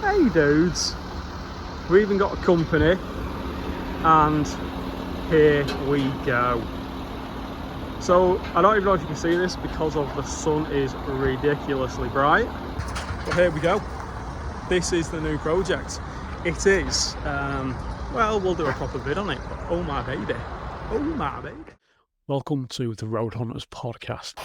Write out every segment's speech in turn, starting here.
Hey dudes, we even got a company, and here we go. So I don't even know if you can see this because of the sun is ridiculously bright, but here we go. This is the new project. It is, well, we'll do a proper vid on it, but oh my baby, oh my baby. Welcome to the Road Hunters podcast.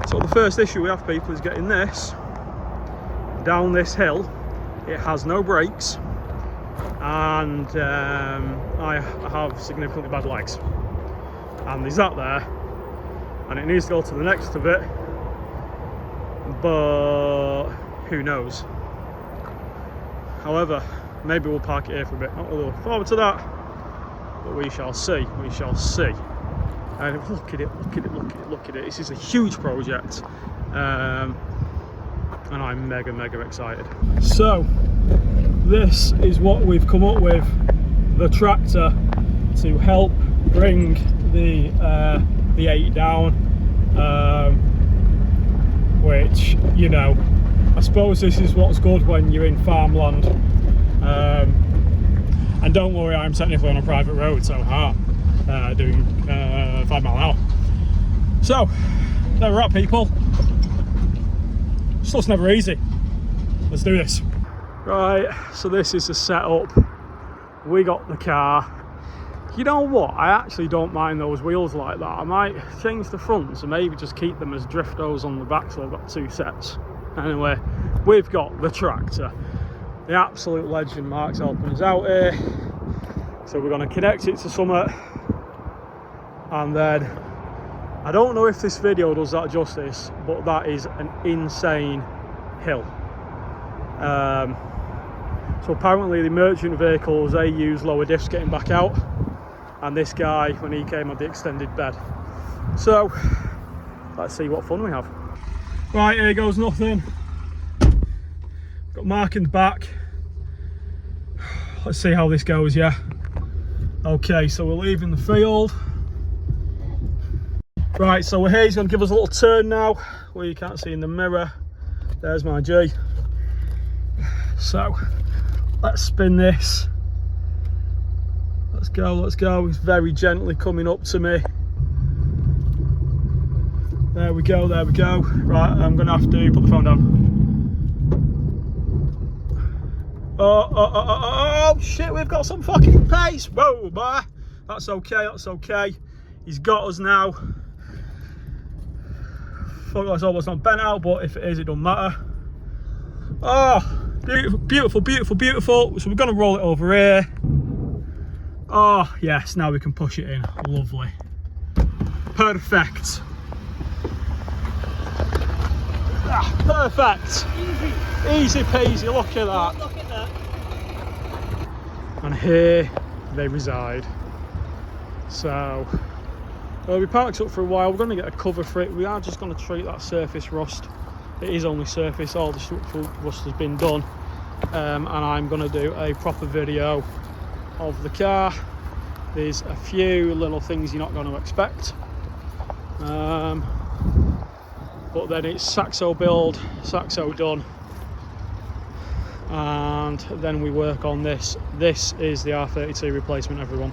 So the first issue we have, people, is getting this down this hill. It has no brakes, and I have significantly bad legs, and there's that there, and it needs to go to the next of it, but who knows. However, maybe we'll park it here for a bit. Not really looking forward to that, but we shall see, we shall see. And look at it, look at it, look at it, look at it. This is a huge project, and I'm mega excited. So this is what we've come up with, the tractor to help bring the 8 down, which, you know, I suppose this is what's good when you're in farmland, and don't worry, I'm technically on a private road, so doing 5 mile an hour. So there we're at, people. Stuff's never easy. Let's do this. Right, so this is the setup. We got the car. You know what, I actually don't mind those wheels like that. I might change the fronts and maybe just keep them as driftos on the back, so I've got 2 sets. Anyway, we've got the tractor. The absolute legend Mark's helping us out here. So we're going to connect it to something, and then I don't know if this video does that justice, but that is an insane hill. So apparently the merchant vehicles, they use lower diffs getting back out, and this guy, when he came, had the extended bed. So let's see what fun we have. Right, here goes nothing. Got Mark in the back. Let's see how this goes, yeah. Okay, so we're leaving the field. Right, so we're here. He's going to give us a little turn now, where you can't see in the mirror. There's my G. So let's spin this. Let's go, let's go. He's very gently coming up to me. There we go, there we go. Right, I'm going to have to put the phone down. Oh, shit, we've got some fucking pace. Whoa, boy. That's okay, that's okay. He's got us now. Fuck, that's almost not bent out, but if it is, it doesn't matter. Oh, beautiful, beautiful, beautiful, beautiful. So we're going to roll it over here. Oh, yes, now we can push it in. Lovely. Perfect. Ah, perfect. Easy peasy, look at that. Look at that. And here they reside. So we'll be parked up for a while. We're going to get a cover for it. We are just going to treat that surface rust. It is only surface, all the structural rust has been done. And I'm going to do a proper video of the car. There's a few little things you're not going to expect. But then it's Saxo build, Saxo done. And then we work on this. This is the R32 replacement, everyone.